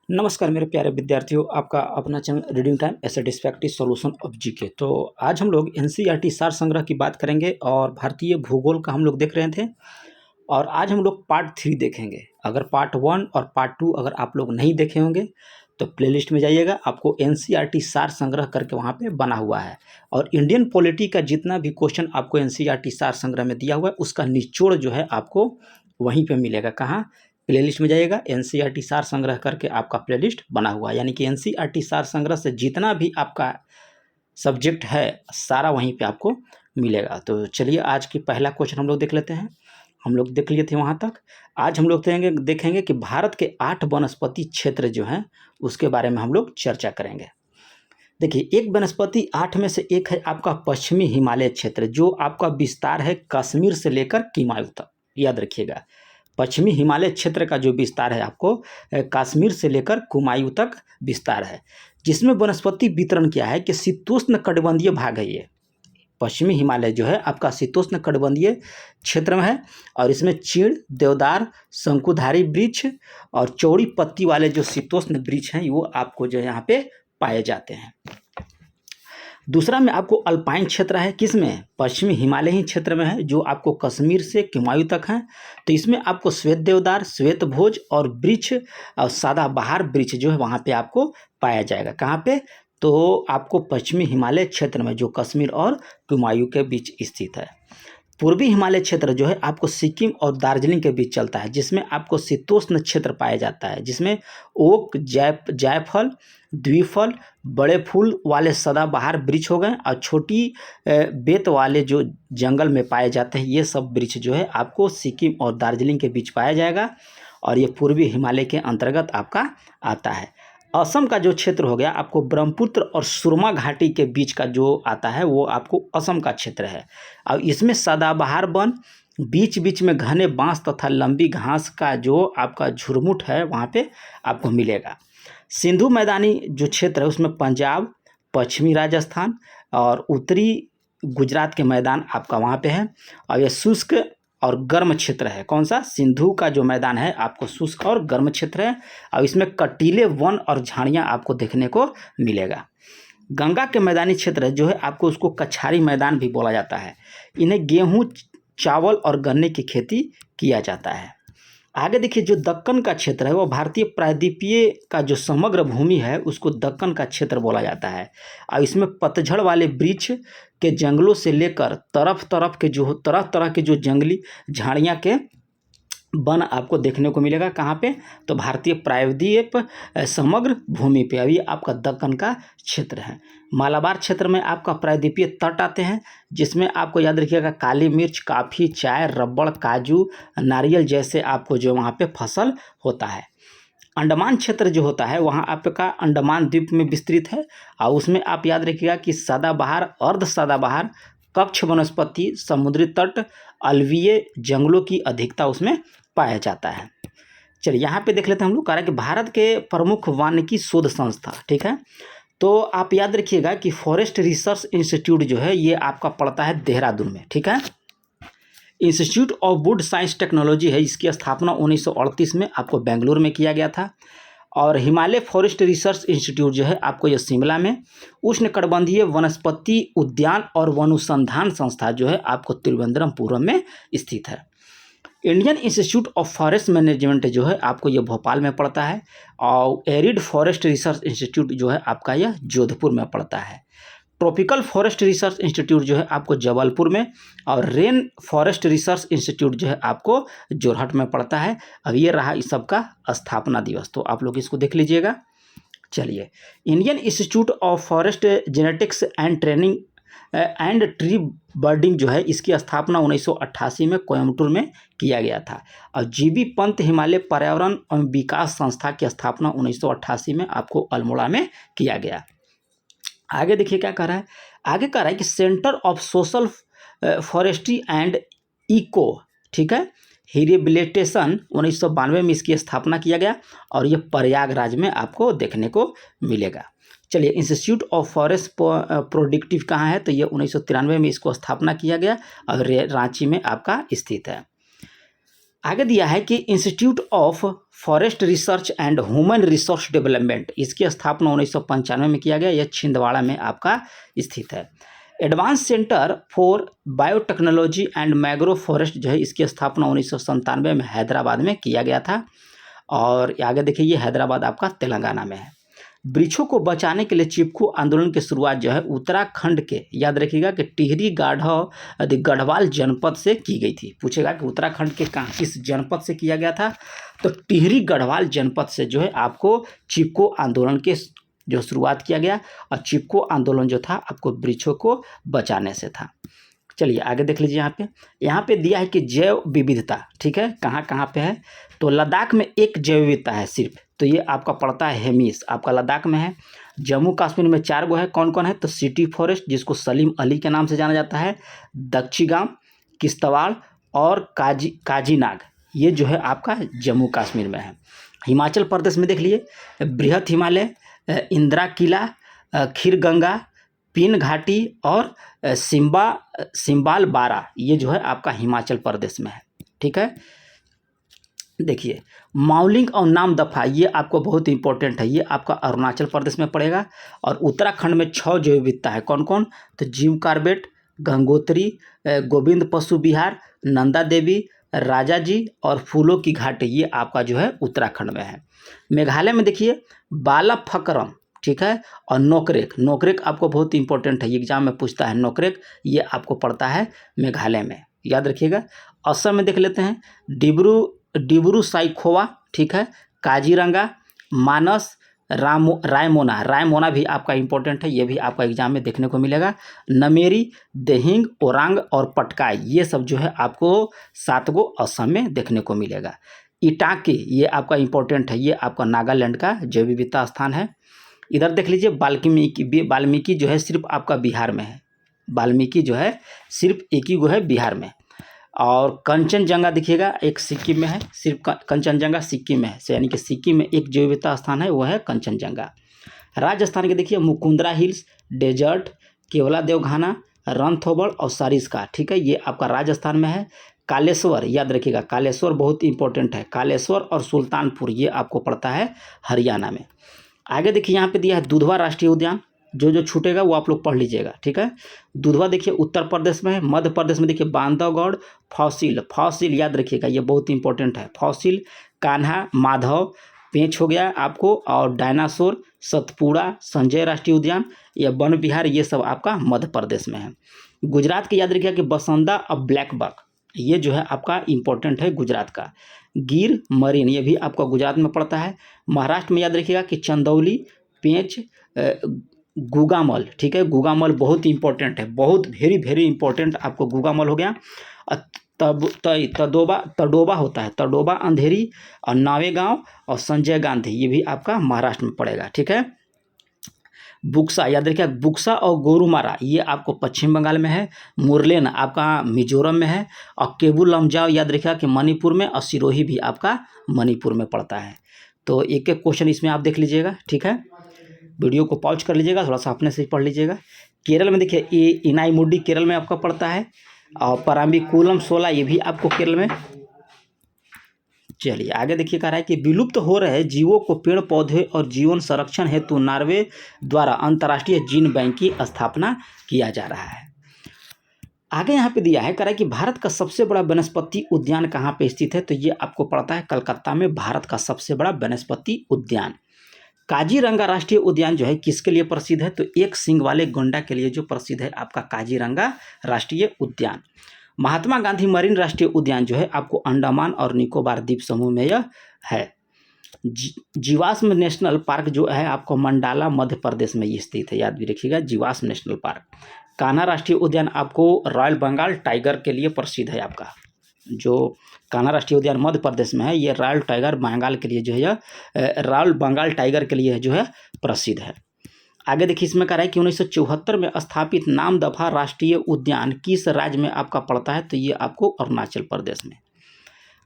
नमस्कार मेरे प्यारे विद्यार्थियों, आपका अपना channel reading time A satisfactory solution of GK. तो आज हम लोग एनसीईआरटी सार संग्रह की बात करेंगे और भारतीय भूगोल का हम लोग देख रहे थे। और आज हम लोग पार्ट 3 देखेंगे। अगर पार्ट 1 और पार्ट 2 अगर आप लोग नहीं देखे होंगे तो प्लेलिस्ट में जाइएगा, आपको एनसीईआरटी सार संग्रह करके वहाँ पे बना हुआ है। और इंडियन पॉलिटी का जितना भी क्वेश्चन आपको एनसीईआरटी सार संग्रह में दिया हुआ है उसका निचोड़ जो है आपको वहीं पे मिलेगा। कहाँ? प्लेलिस्ट में जाइएगा, एनसीईआरटी सार संग्रह करके आपका प्लेलिस्ट बना हुआ है। यानी कि एनसीईआरटी सार संग्रह से जितना भी आपका सब्जेक्ट है सारा वहीं पे आपको मिलेगा। तो चलिए आज की पहला क्वेश्चन हम लोग देख लेते हैं। हम लोग देख लिए थे वहाँ तक। आज हम लोग देखेंगे कि भारत के 8 वनस्पति क्षेत्र जो हैं उसके बारे में हम लोग चर्चा करेंगे। देखिए, एक वनस्पति 8 में से एक है आपका पश्चिमी हिमालय क्षेत्र, जो आपका विस्तार है कश्मीर से लेकर किमायू तक। याद रखिएगा, पश्चिमी हिमालय क्षेत्र का जो विस्तार है आपको कश्मीर से लेकर कुमायूं तक विस्तार है, जिसमें वनस्पति वितरण क्या है कि शीतोष्ण कटिबंधीय भाग है। ये पश्चिमी हिमालय जो है आपका शीतोष्ण कटिबंधीय क्षेत्र में है और इसमें चीड़, देवदार, शंकुधारी वृक्ष और चौड़ी पत्ती वाले जो शीतोष्ण वृक्ष हैं वो आपको जो यहाँ पे पाए जाते हैं। दूसरा में आपको अल्पाइन क्षेत्र है, किसमें? पश्चिमी हिमालय ही क्षेत्र में है, जो आपको कश्मीर से किमायू तक है। तो इसमें आपको श्वेत देवदार, श्वेत भोज और वृक्ष और सदाबहार वृक्ष जो है वहाँ पे आपको पाया जाएगा। कहाँ पे? तो आपको पश्चिमी हिमालय क्षेत्र में, जो कश्मीर और किमायू के बीच स्थित है। पूर्वी हिमालय क्षेत्र जो है आपको सिक्किम और दार्जिलिंग के बीच चलता है, जिसमें आपको शीतोष्ण क्षेत्र पाया जाता है, जिसमें ओक, जायफल, द्विफल, बड़े फूल वाले सदाबहार वृक्ष हो गए और छोटी बेत वाले जो जंगल में पाए जाते हैं, ये सब वृक्ष जो है आपको सिक्किम और दार्जिलिंग के बीच पाया जाएगा और ये पूर्वी हिमालय के अंतर्गत आपका आता है। असम का जो क्षेत्र हो गया आपको ब्रह्मपुत्र और सुरमा घाटी के बीच का जो आता है वो आपको असम का क्षेत्र है। और इसमें सदाबहार वन, बीच बीच में घने बांस तथा लंबी घास का जो आपका झुरमुट है वहाँ पे आपको मिलेगा। सिंधु मैदानी जो क्षेत्र है उसमें पंजाब, पश्चिमी राजस्थान और उत्तरी गुजरात के मैदान आपका वहाँ पे है। और ये शुष्क और गर्म क्षेत्र है। कौन सा? सिंधु का जो मैदान है आपको शुष्क और गर्म क्षेत्र है और इसमें कटीले वन और झाड़ियाँ आपको देखने को मिलेगा। गंगा के मैदानी क्षेत्र जो है आपको उसको कछारी मैदान भी बोला जाता है। इन्हें गेहूँ, चावल और गन्ने की खेती किया जाता है। आगे देखिए, जो दक्कन का क्षेत्र है वो भारतीय प्रायद्वीपीय का जो समग्र भूमि है उसको दक्कन का क्षेत्र बोला जाता है और इसमें पतझड़ वाले वृक्ष के जंगलों से लेकर तरह तरह के जो जंगली झाड़ियाँ के वन आपको देखने को मिलेगा। कहाँ पे? तो भारतीय प्रायद्वीप समग्र भूमि पे अभी आपका दक्कन का क्षेत्र है। मालाबार क्षेत्र में आपका प्रायद्वीपीय तट आते हैं, जिसमें आपको याद रखिएगा काली मिर्च, काफ़ी, चाय, रबड़, काजू, नारियल जैसे आपको जो वहाँ पे फसल होता है। अंडमान क्षेत्र जो होता है वहाँ आपका अंडमान द्वीप में विस्तृत है और उसमें आप याद रखिएगा कि सदाबहार, अर्ध सदाबहार, कक्ष वनस्पति, समुद्री तट, अलवीय जंगलों की अधिकता उसमें पाया जाता है। चलिए यहाँ पे देख लेते हैं हम लोग। कह रहा है कि भारत के प्रमुख वानिकी शोध संस्था, ठीक है। तो आप याद रखिएगा कि फॉरेस्ट रिसर्च इंस्टीट्यूट जो है ये आपका पड़ता है देहरादून में, ठीक है। Institute of would science technology है, इसकी स्थापना 1938 में आपको बेंगलुरु में किया गया था। और हिमालय फॉरेस्ट रिसर्च इंस्टीट्यूट जो है आपको ये शिमला में, उष्णकटिबंधीय वनस्पति उद्यान और वनुसंधान संस्था जो है आपको तिरुवनंतपुरम में स्थित है। Indian Institute of forest management जो है आपको ये भोपाल में पड़ता है और एरिड फॉरेस्ट रिसर्च इंस्टीट्यूट जो है आपका यह जोधपुर में पड़ता है। ट्रॉपिकल फॉरेस्ट रिसर्च इंस्टीट्यूट जो है आपको जबलपुर में और रेन फॉरेस्ट रिसर्च इंस्टीट्यूट जो है आपको जोरहट में पड़ता है। अब ये रहा इस सब का स्थापना दिवस, तो आप लोग इसको देख लीजिएगा। चलिए, Indian Institute of Forest Genetics and Training and Tree Breeding जो है इसकी स्थापना 1988 में कोयम्बटूर में किया गया था। और जीबी पंत हिमालय पर्यावरण एवं विकास संस्था की स्थापना 1988 में आपको अल्मोड़ा में किया गया। आगे देखिए क्या कह रहा है। आगे कह रहा है कि centre of social forestry and eco, ठीक है, रिहेबिलिटेशन 1992 में इसकी स्थापना किया गया और ये प्रयागराज में आपको देखने को मिलेगा। चलिए, इंस्टीट्यूट ऑफ फॉरेस्ट प्रोडक्टिव कहाँ है? तो ये 1993 में इसको स्थापना किया गया और रांची में आपका स्थित है। आगे दिया है कि institute of forest research and human resource development, इसकी स्थापना 1995 में किया गया। यह छिंदवाड़ा में आपका स्थित है। Advance centre for biotechnology and मैग्रो forest जो है, इसकी स्थापना 1997 में हैदराबाद में किया गया था। और आगे देखिए, ये हैदराबाद आपका तेलंगाना में है। वृक्षों को बचाने के लिए चिपकू आंदोलन की शुरुआत जो है उत्तराखंड के, याद रखिएगा कि टिहरी गढ़वाल जनपद से की गई थी। पूछेगा कि उत्तराखंड के कहाँ, किस जनपद से किया गया था, तो टिहरी गढ़वाल जनपद से जो है आपको चिपको आंदोलन के जो शुरुआत किया गया। और चिपको आंदोलन जो था आपको वृक्षों को बचाने से था। चलिए आगे देख लीजिए। यहाँ पे दिया है कि जैव विविधता, ठीक है, कहाँ कहाँ पे है, तो लद्दाख में एक जैव विविधता है सिर्फ, तो ये आपका पड़ता है हेमिस, आपका लद्दाख में है। जम्मू कश्मीर में 4 गो है, कौन कौन है, तो सिटी फॉरेस्ट जिसको सलीम अली के नाम से जाना जाता है, दक्षिगाम, किश्तवाड़ और काजीनाग, ये जो है आपका जम्मू कश्मीर में है। हिमाचल प्रदेश में देख लिए बृहत हिमालय, इंदिरा किला, खीरगंगा, पिन घाटी और सिम्बाल बारा, ये जो है आपका हिमाचल प्रदेश में है। ठीक है, देखिए माउलिंग और नामदफा, ये आपको बहुत इंपॉर्टेंट है, ये आपका अरुणाचल प्रदेश में पड़ेगा। और उत्तराखंड में 6 जैव विविधता है, कौन कौन, तो जीव कार्बेट, गंगोत्री, गोविंद पशु विहार, नंदा देवी, राजा जी और फूलों की घाटी, ये आपका जो है उत्तराखंड में है। मेघालय में देखिए बालाफकरम, ठीक है, और नोकरेक आपको बहुत इंपॉर्टेंट है, एग्जाम में पूछता है नोकरेक, ये आपको पड़ता है मेघालय में, याद रखिएगा। असम में देख लेते हैं डिब्रू साइखोवा, ठीक है, काजीरंगा, मानस, रायमोना भी आपका इंपॉर्टेंट है, ये भी आपका एग्जाम में देखने को मिलेगा। नमेरी, देहिंग, ओरांग और पटकाई, ये सब जो है आपको 7 गो असम में देखने को मिलेगा। इटाकी, ये आपका इंपॉर्टेंट है, ये आपका नागालैंड का जैव विविधता स्थान है। इधर देख लीजिए वाल्मीकि जो है सिर्फ आपका बिहार में है, वाल्मीकि जो है सिर्फ एक ही गो है बिहार में। और कंचनजंगा देखिएगा एक सिक्किम में है, सिर्फ कंचनजंगा सिक्किम में है, यानी कि सिक्किम में एक जैव विविधता स्थान है, वो है कंचनजंगा। राजस्थान के देखिए मुकुंदरा हिल्स, डेजर्ट, केवलादेव घाना, रणथंभौर और सरिस्का, ठीक है, ये आपका राजस्थान में है। कालेश्वर, याद रखिएगा कालेश्वर बहुत इंपॉर्टेंट है, कालेश्वर और सुल्तानपुर, ये आपको पड़ता है हरियाणा में। आगे देखिए यहाँ पे दिया है दुधवा राष्ट्रीय उद्यान, जो छूटेगा वो आप लोग पढ़ लीजिएगा, ठीक है। दुधवा देखिए उत्तर प्रदेश में है। मध्य प्रदेश में देखिए बांधवगढ़, फॉसिल याद रखिएगा, ये बहुत इंपॉर्टेंट है, फॉसिल, कान्हा, माधव, पेंच हो गया आपको, और डायनासोर, सतपुड़ा, संजय राष्ट्रीय उद्यान, या वन विहार, ये सब आपका मध्य प्रदेश में है। गुजरात के याद रखिएगा कि बसंदा और ब्लैक बक, ये जो है आपका इंपॉर्टेंट है गुजरात का। गिर मरीन, ये भी आपका गुजरात में पड़ता है। महाराष्ट्र में याद रखिएगा कि चंदौली, पेंच, गुगामल, ठीक है, गुगामल बहुत इंपॉर्टेंट है, बहुत वेरी इंपॉर्टेंट आपको गुगामल हो गया। तडोबा होता है, तडोबा अंधेरी और नावेगांव और संजय गांधी, ये भी आपका महाराष्ट्र में पड़ेगा, ठीक है। बुक्सा, याद रखिए बुक्सा और गोरुमारा, ये आपको पश्चिम बंगाल में है। मुरलेन आपका मिजोरम में है। और केबुल लमजाओ याद रखिएगा कि मणिपुर में, और सिरोही भी आपका मणिपुर में पड़ता है। तो एक एक क्वेश्चन इसमें आप देख लीजिएगा, ठीक है। वीडियो को पॉज कर लीजिएगा, थोड़ा सा अपने से ही पढ़ लीजिएगा। केरल में देखिए ये इनाईमुडी केरल में आपका पड़ता है, और पराम्बिकुलम 16, ये भी आपको केरल में। चलिए आगे देखिए, कह रहा है कि विलुप्त हो रहे जीवों को पेड़ पौधे और जीवन संरक्षण हेतु नॉर्वे द्वारा अंतर्राष्ट्रीय जीन बैंक की स्थापना किया जा रहा है। आगे यहाँ पे दिया है, कह रहा है कि भारत का सबसे बड़ा वनस्पति उद्यान कहाँ पे स्थित है, तो ये आपको पड़ता है कलकत्ता में, भारत का सबसे बड़ा वनस्पति उद्यान। काजीरंगा राष्ट्रीय उद्यान जो है किसके लिए प्रसिद्ध है, तो एक सींग वाले गोंडा के लिए जो प्रसिद्ध है आपका काजीरंगा राष्ट्रीय उद्यान। महात्मा गांधी मरीन राष्ट्रीय उद्यान जो है आपको अंडमान और निकोबार द्वीप समूह में यह है। जीवाश्म नेशनल पार्क जो है आपको मंडाला मध्य प्रदेश में ये स्थित है, याद भी रखिएगा जीवाश्म नेशनल पार्क। कान्हा राष्ट्रीय उद्यान आपको रॉयल बंगाल टाइगर के लिए प्रसिद्ध है, आपका जो कान्हा राष्ट्रीय उद्यान मध्य प्रदेश में है, ये रॉयल टाइगर बंगाल के लिए जो है, यह रॉयल बंगाल टाइगर के लिए जो है प्रसिद्ध है। आगे देखिए, इसमें कह रहा है कि 1974 में स्थापित नामदफा राष्ट्रीय उद्यान किस राज्य में आपका पड़ता है, तो ये आपको अरुणाचल प्रदेश में।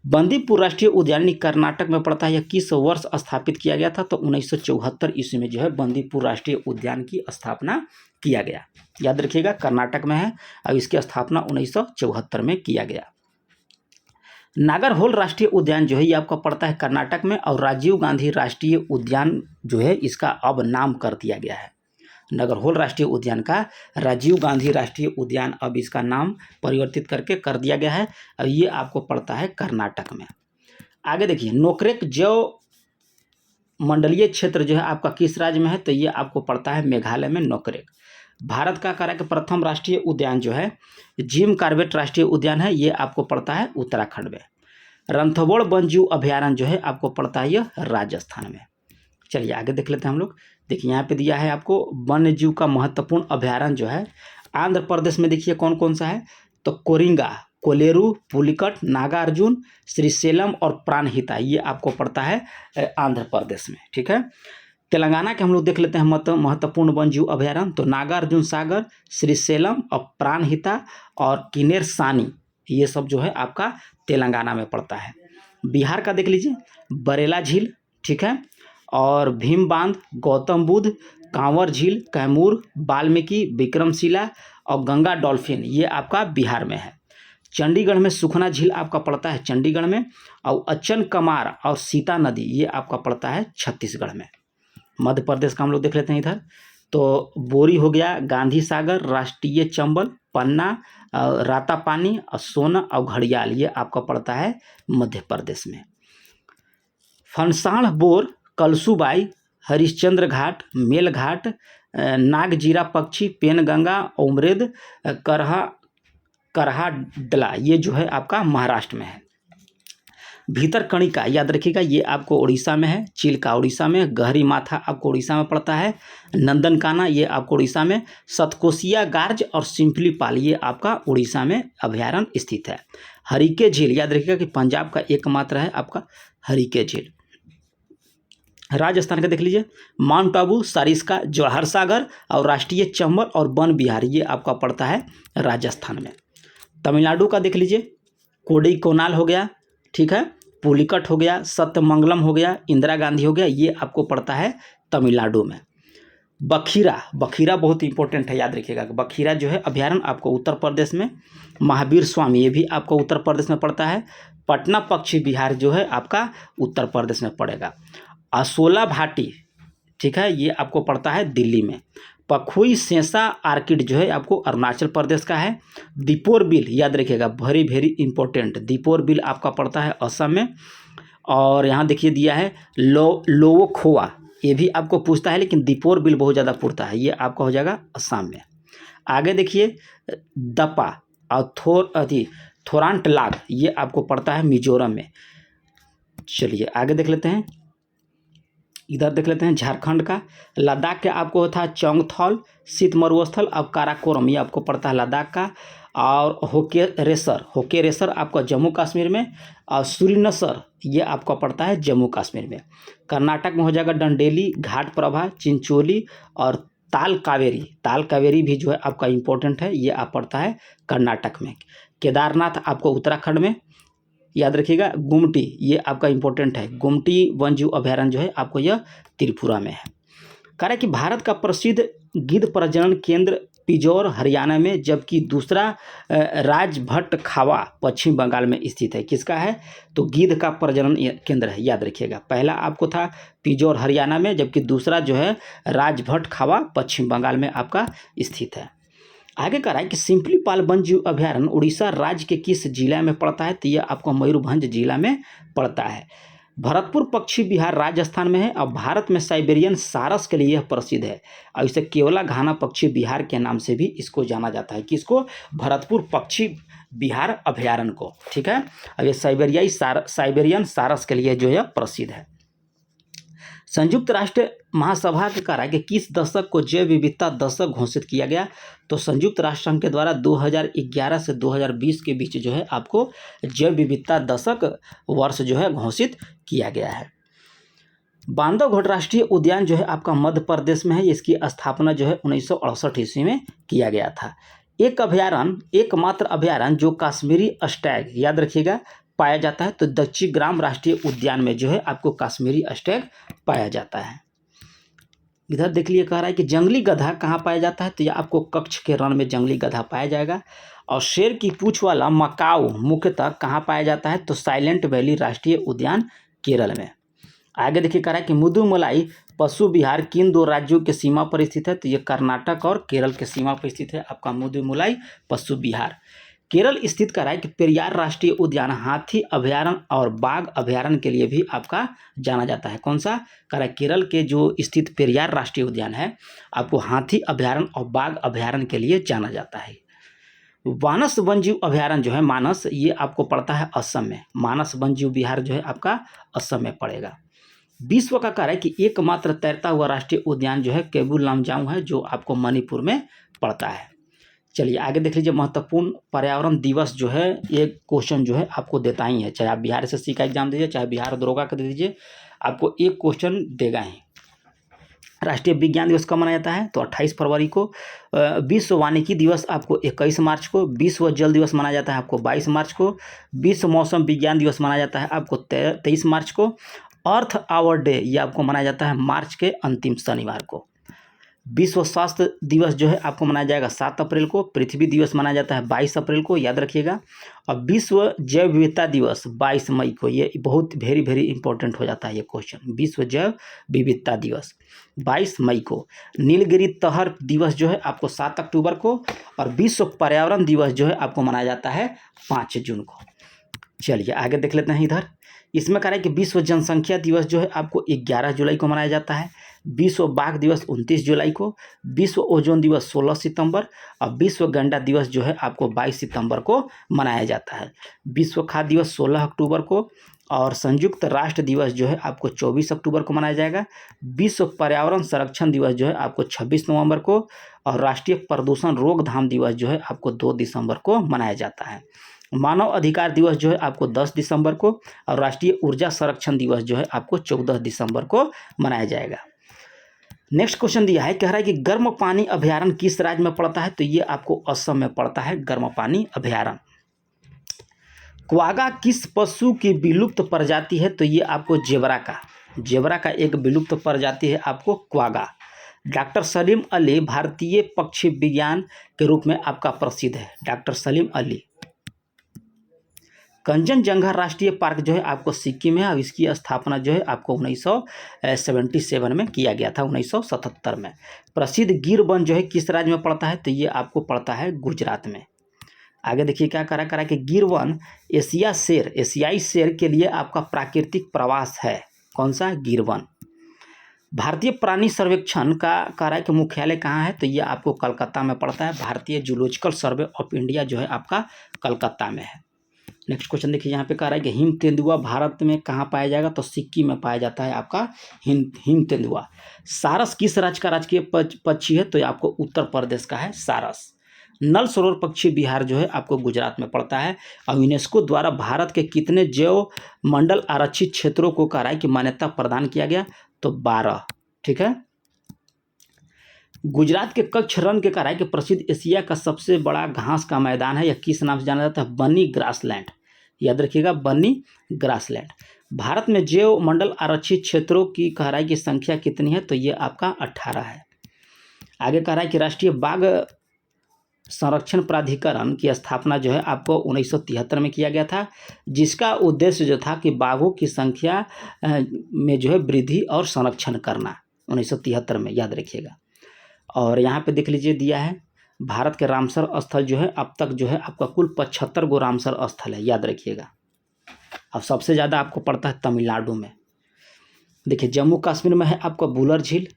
बंदीपुर राष्ट्रीय उद्यान कर्नाटक में पड़ता है, यह किस वर्ष स्थापित किया गया था, तो 1974 ईस्वी में जो है बंदीपुर राष्ट्रीय उद्यान की स्थापना किया गया, याद रखिएगा कर्नाटक में है, और इसकी स्थापना 1974 में किया गया। नागरहोल राष्ट्रीय उद्यान जो है ये आपका पड़ता है कर्नाटक में, और राजीव गांधी राष्ट्रीय उद्यान जो है इसका अब नाम कर दिया गया है। नागरहोल राष्ट्रीय उद्यान का राजीव गांधी राष्ट्रीय उद्यान अब इसका नाम परिवर्तित करके कर दिया गया है, और ये आपको पड़ता है कर्नाटक में। आगे देखिए, नोकरेक जैव मंडलीय क्षेत्र जो है आपका किस राज्य में है, तो ये आपको पड़ता है मेघालय में नोकरेक। भारत का कार्य के प्रथम राष्ट्रीय उद्यान जो है जिम कॉर्बेट राष्ट्रीय उद्यान है, ये आपको पड़ता है उत्तराखंड में। रणथंभौर वन्यजीव अभयारण्य जो है आपको पड़ता है यह राजस्थान में। चलिए आगे देख लेते हैं हम लोग। देखिए यहाँ पे दिया है आपको वन्य जीव का महत्वपूर्ण अभयारण्य जो है आंध्र प्रदेश में, देखिए कौन कौन सा है, तो कोरिंगा, कोलेरू, पुलिकट, नागार्जुन, श्रीशैलम और प्राणहिता, ये आपको पड़ता है आंध्र प्रदेश में। ठीक है, तेलंगाना के हम लोग देख लेते हैं महत्वपूर्ण वन्यजीव अभयारण्य, तो नागार्जुन सागर, श्रीशैलम और प्राणहिता और किन्नेर सानी, ये सब जो है आपका तेलंगाना में पड़ता है। बिहार का देख लीजिए, बरेला झील, ठीक है, और भीम बांध, गौतम बुद्ध, कांवर झील, कैमूर, वाल्मीकि, विक्रमशिला और गंगा डॉल्फिन, ये आपका बिहार में है। चंडीगढ़ में सुखना झील आपका पड़ता है चंडीगढ़ में, और अच्चन कमार और सीता नदी ये आपका पड़ता है छत्तीसगढ़ में। मध्य प्रदेश का हम लोग देख लेते हैं इधर, तो बोरी हो गया, गांधी सागर, राष्ट्रीय चंबल, पन्ना, रातापानी और सोना और घड़ियाल, ये आपका पड़ता है मध्य प्रदेश में। फनसाण बोर, कलसूबाई, हरिश्चंद्र घाट, मेलघाट, नागजीरा पक्षी, पेनगंगा, उमरेद, करहाडला, ये जो है आपका महाराष्ट्र में है। भीतरकणिका याद रखिएगा, ये आपको उड़ीसा में है। चिल्का उड़ीसा में, गहरी माथा आपको उड़ीसा में पड़ता है। नंदनकाना ये आपको उड़ीसा में। सतकोसिया गार्ज और सिंपलीपाल ये आपका उड़ीसा में अभयारण्य स्थित है। हरिके झील याद रखिएगा कि पंजाब का एकमात्र है आपका हरिके झील। राजस्थान का देख लीजिए, माउंट आबू, सारिस्का, जवाहर सागर और राष्ट्रीय चंबल और वन विहार, ये आपका पड़ता है राजस्थान में। तमिलनाडु का देख लीजिए, कोडईकोनाल हो गया, ठीक है, पुलिकट हो गया, सत्यमंगलम हो गया, इंदिरा गांधी हो गया, ये आपको पड़ता है तमिलनाडु में। बखीरा बहुत इंपॉर्टेंट है, याद रखिएगा। बखीरा जो है अभयारण्य आपको उत्तर प्रदेश में। महावीर स्वामी ये भी आपको उत्तर प्रदेश में पड़ता है। पटना पक्षी विहार जो है आपका उत्तर प्रदेश में पड़ेगा। असोला भाटी, ठीक है, ये आपको पड़ता है दिल्ली में। पखुई सेसा आर्किड जो है आपको अरुणाचल प्रदेश का है। दीपोर बिल याद रखिएगा, वेरी इंपॉर्टेंट, दीपोर बिल आपका पड़ता है असम में। और यहाँ देखिए दिया है लोवोखोआ, ये भी आपको पूछता है, लेकिन दीपोर बिल बहुत ज़्यादा पूछता है, ये आपका हो जाएगा असम में। आगे देखिए दपा और थोरांटलाग, ये आपको पड़ता है मिजोरम में। चलिए आगे देख लेते हैं, इधर देख लेते हैं झारखंड का। लद्दाख के आपको था चौंगथौल, शीत मरुस्थल और काराकोरम, ये आपको पड़ता है लद्दाख का। और होके रेसर आपका जम्मू कश्मीर में। और सूरीनसर ये आपका पड़ता है जम्मू कश्मीर में। कर्नाटक में हो जाएगा डंडेली, घाट प्रभा, चिंचोली और ताल कावेरी भी जो है आपका इम्पोर्टेंट है, ये आप पड़ता है कर्नाटक में। केदारनाथ आपको उत्तराखंड में। याद रखिएगा गुमटी ये आपका इंपॉर्टेंट है, गुमटी वन्यजीव अभयारण्य जो है आपको यह त्रिपुरा में है। कह कि भारत का प्रसिद्ध गिद्ध प्रजनन केंद्र पिजौर हरियाणा में, जबकि दूसरा राजभट्ट खावा पश्चिम बंगाल में स्थित है। किसका है, तो गिद्ध का प्रजनन केंद्र है, याद रखिएगा। पहला आपको था पिजौर हरियाणा में, जबकि दूसरा जो है राजभट्ट खावा पश्चिम बंगाल में आपका स्थित है। आगे कह रहा है कि सिंपलीपाल वन्यजीव अभयारण्य उड़ीसा राज्य के किस जिला में पड़ता है, तो यह आपको मयूरभंज जिला में पड़ता है। भरतपुर पक्षी विहार राजस्थान में है, और भारत में साइबेरियन सारस के लिए यह प्रसिद्ध है, और इसे केवला घाना पक्षी विहार के नाम से भी इसको जाना जाता है। किसको, भरतपुर पक्षी विहार अभयारण्य को, ठीक है। अब ये साइबेरियन सारस के लिए जो है प्रसिद्ध है। संयुक्त राष्ट्र महासभा के कहा कि किस दशक को जैव विविधता दशक घोषित किया गया, तो संयुक्त राष्ट्र संघ के द्वारा 2011 से 2020 के बीच जो है आपको जैव विविधता दशक वर्ष जो है घोषित किया गया है। बांधवगढ़ राष्ट्रीय उद्यान जो है आपका मध्य प्रदेश में है। इसकी स्थापना जो है 1968 ईस्वी में किया गया था। एकमात्र अभयारण्य जो कश्मीरी स्टैग याद रखिएगा पाया जाता है, तो दक्षिण ग्राम राष्ट्रीय उद्यान में जो है आपको कश्मीरी स्टैग पाया जाता है। इधर देख लिए कह रहा है कि जंगली गधा कहाँ पाया जाता है, तो यह आपको कच्छ के रण में जंगली गधा पाया जाएगा। और शेर की पूंछ वाला मकाऊ मुख्यतः कहाँ पाया जाता है, तो साइलेंट वैली राष्ट्रीय उद्यान केरल में। आगे देखिए कह रहा है कि मुदुमलाई पशु विहार किन दो राज्यों के सीमा पर स्थित है, तो ये कर्नाटक और केरल के सीमा पर स्थित है आपका मुदुमलाई पशु विहार। केरल स्थित कह रहा है कि पेरियार राष्ट्रीय उद्यान हाथी अभयारण्य और बाघ अभयारण्य के लिए भी आपका जाना जाता है। कौन सा कह रहा है, केरल के जो स्थित पेरियार राष्ट्रीय उद्यान है आपको हाथी अभयारण्य और बाघ अभयारण्य के लिए जाना जाता है। मानस वन्यजीव अभयारण्य जो है मानस, ये आपको पड़ता है असम में। मानस वन्यजीव विहार जो है आपका असम में पड़ेगा। विश्व का कह रहा है कि एकमात्र तैरता हुआ राष्ट्रीय उद्यान जो है केबुल लामजाऊ है, जो आपको मणिपुर में पड़ता है। चलिए आगे देख लीजिए, महत्वपूर्ण पर्यावरण दिवस जो है ये क्वेश्चन जो है आपको देता ही है, चाहे आप बिहार एसएससी का एग्जाम दीजिए, चाहे बिहार दरोगा का दे दीजिए, आपको एक क्वेश्चन देगा ही। राष्ट्रीय विज्ञान दिवस कब मनाया जाता है, तो 28 फरवरी को। विश्व वानिकी दिवस आपको 21 मार्च को। विश्व जल दिवस मनाया जाता है आपको 22 मार्च को। विश्व मौसम विज्ञान दिवस मनाया जाता है आपको 23 मार्च को। अर्थ आवर डे ये आपको मनाया जाता है मार्च के अंतिम शनिवार को। विश्व स्वास्थ्य दिवस जो है आपको मनाया जाएगा 7 अप्रैल को। पृथ्वी दिवस मनाया जाता है 22 अप्रैल को, याद रखिएगा। और विश्व जैव विविधता दिवस 22 मई को। ये बहुत वेरी इंपॉर्टेंट हो जाता है ये क्वेश्चन। विश्व जैव विविधता दिवस 22 मई को। नीलगिरी तहर दिवस जो है आपको 7 अक्टूबर को। और विश्व पर्यावरण दिवस जो है आपको मनाया जाता है 5 जून को। चलिए आगे देख लेते हैं। इधर इसमें कह रहा है कि विश्व जनसंख्या दिवस जो है आपको 11 जुलाई को मनाया जाता है। विश्व बाघ दिवस 29 जुलाई को। विश्व ओजोन दिवस 16 सितंबर। और विश्व गंडा दिवस जो है आपको 22 सितंबर को मनाया जाता है। विश्व खाद्य दिवस 16 अक्टूबर को। और संयुक्त राष्ट्र दिवस जो है आपको 24 अक्टूबर को मनाया जाएगा। विश्व पर्यावरण संरक्षण दिवस जो है आपको 26 नवंबर को। और राष्ट्रीय प्रदूषण रोकथाम दिवस जो है आपको 2 दिसंबर को मनाया जाता है। मानव अधिकार दिवस जो है आपको 10 दिसंबर को। और राष्ट्रीय ऊर्जा संरक्षण दिवस जो है आपको 14 दिसंबर को मनाया जाएगा। नेक्स्ट क्वेश्चन दिया है, कह रहा है कि गर्म पानी अभयारण्य किस राज्य में पड़ता है, तो ये आपको असम में पड़ता है गर्म पानी अभयारण्य। क्वागा किस पशु की विलुप्त प्रजाति है, तो ये आपको जेबरा का एक विलुप्त प्रजाति है आपको क्वागा। डॉक्टर सलीम अली भारतीय पक्षी विज्ञान के रूप में आपका प्रसिद्ध है, डॉक्टर सलीम अली। कंचनजंगा राष्ट्रीय पार्क जो है आपको सिक्किम में। और इसकी स्थापना जो है आपको 1977 में किया गया था, 1977 में। प्रसिद्ध गिर वन जो है किस राज्य में पड़ता है, तो ये आपको पड़ता है गुजरात में। आगे देखिए क्या करा कि गिर वन एशियाई शेर के लिए आपका प्राकृतिक प्रवास है। कौन सा, गिर वन। भारतीय प्राणी सर्वेक्षण का कह रहा है कि मुख्यालय कहाँ है, तो ये आपको कलकत्ता में पड़ता है। भारतीय जूलॉजिकल सर्वे ऑफ इंडिया जो है आपका कलकत्ता में है। नेक्स्ट क्वेश्चन देखिए, यहाँ पे कह रहा है कि हिम तेंदुआ भारत में कहाँ पाया जाएगा, तो सिक्किम में पाया जाता है आपका हिम तेंदुआ। सारस किस राज्य का राजकीय पक्षी है, तो ये आपको उत्तर प्रदेश का है सारस। नल सरोवर पक्षी विहार जो है आपको गुजरात में पड़ता है। और यूनेस्को द्वारा भारत के कितने जैव मंडल आरक्षित क्षेत्रों को कह रहा है कि मान्यता प्रदान किया गया, तो 12। ठीक है। गुजरात के कच्छ रण के कह रहा है कि प्रसिद्ध एशिया का सबसे बड़ा घास का मैदान है। यह किस नाम से जाना जाता है, बनी ग्रासलैंड। याद रखिएगा, बनी ग्रासलैंड। भारत में जैव मंडल आरक्षित क्षेत्रों की कह रहा है कि संख्या कितनी है, तो ये आपका 18 है। आगे कह रहा है कि राष्ट्रीय बाघ संरक्षण प्राधिकरण की स्थापना जो है आपको 1973 में किया गया था, जिसका उद्देश्य जो था कि बाघों की संख्या में जो है वृद्धि और संरक्षण करना, 1973 में, याद रखिएगा। और यहाँ पे देख लीजिए दिया है, भारत के रामसर स्थल जो है अब तक जो है आपका कुल 75 गो रामसर स्थल है, याद रखिएगा। अब सबसे ज़्यादा आपको पड़ता है तमिलनाडु में। देखिए जम्मू कश्मीर में है आपका बुलर झील,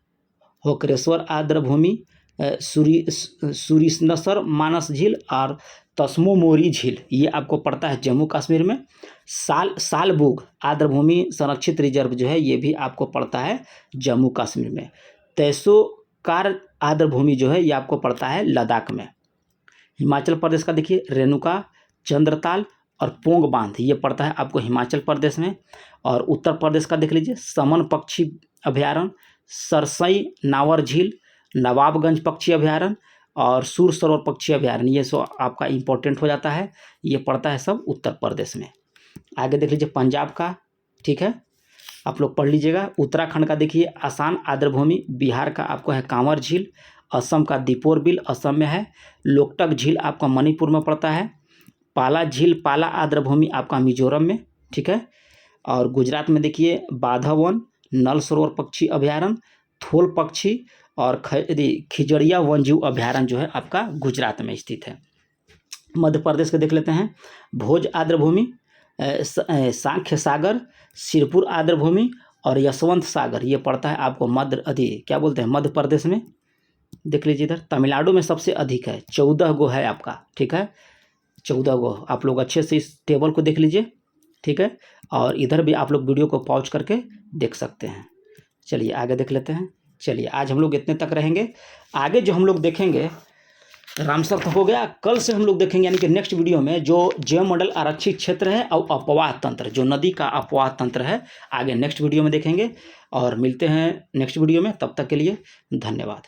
होकरेश्वर आर्द्रभूमि, सूरीसनसर मानस झील और तस्मो मोरी झील, ये आपको पड़ता है जम्मू कश्मीर में। सालबुग आर्द्रभूमि संरक्षित रिजर्व जो है ये भी आपको पड़ता है जम्मू कश्मीर में। तेसोकार आर्द्रभूमि जो है ये आपको पड़ता है लद्दाख में। हिमाचल प्रदेश का देखिए रेणुका, चंद्रताल और पोंग बांध, ये पड़ता है आपको हिमाचल प्रदेश में। और उत्तर प्रदेश का देख लीजिए समन पक्षी अभयारण्य, सरसई नावर झील, नवाबगंज पक्षी अभयारण्य और सूर सरोवर पक्षी अभयारण्य, ये सब आपका इम्पोर्टेंट हो जाता है, ये पड़ता है सब उत्तर प्रदेश में। आगे देख लीजिए पंजाब का, ठीक है। आप लोग पढ़ लीजिएगा। उत्तराखंड का देखिए आसान आर्द्रभूमि, बिहार का आपको है कांवर झील, असम का दीपोर बिल असम में है, लोकटक झील आपका मणिपुर में पड़ता है, पाला झील पाला आर्द्रभूमि आपका मिजोरम में, ठीक है। और गुजरात में देखिए बाधावन, नल सरोवर पक्षी अभयारण्य, थोल पक्षी और खिजड़िया वन्यजीव अभयारण्य जो है आपका गुजरात में स्थित है। मध्य प्रदेश के देख लेते हैं। भोज आर्द्रभूमि, सांख्य सागर, सिरपुर आर्द्रभूमि और यशवंत सागर, ये पड़ता है आपको मध्य प्रदेश में। देख लीजिए इधर। तमिलनाडु में सबसे अधिक है, 14 गो है आपका, ठीक है, 14 गो। आप लोग अच्छे से इस टेबल को देख लीजिए, ठीक है। और इधर भी आप लोग वीडियो को पॉज करके देख सकते हैं। चलिए आगे देख लेते हैं। चलिए आज हम लोग इतने तक रहेंगे। आगे जो हम लोग देखेंगे रामसर तो हो गया, कल से हम लोग देखेंगे यानी कि नेक्स्ट वीडियो में जो जैव मंडल आरक्षित क्षेत्र है और अपवाह तंत्र, जो नदी का अपवाह तंत्र है, आगे नेक्स्ट वीडियो में देखेंगे। और मिलते हैं नेक्स्ट वीडियो में, तब तक के लिए धन्यवाद।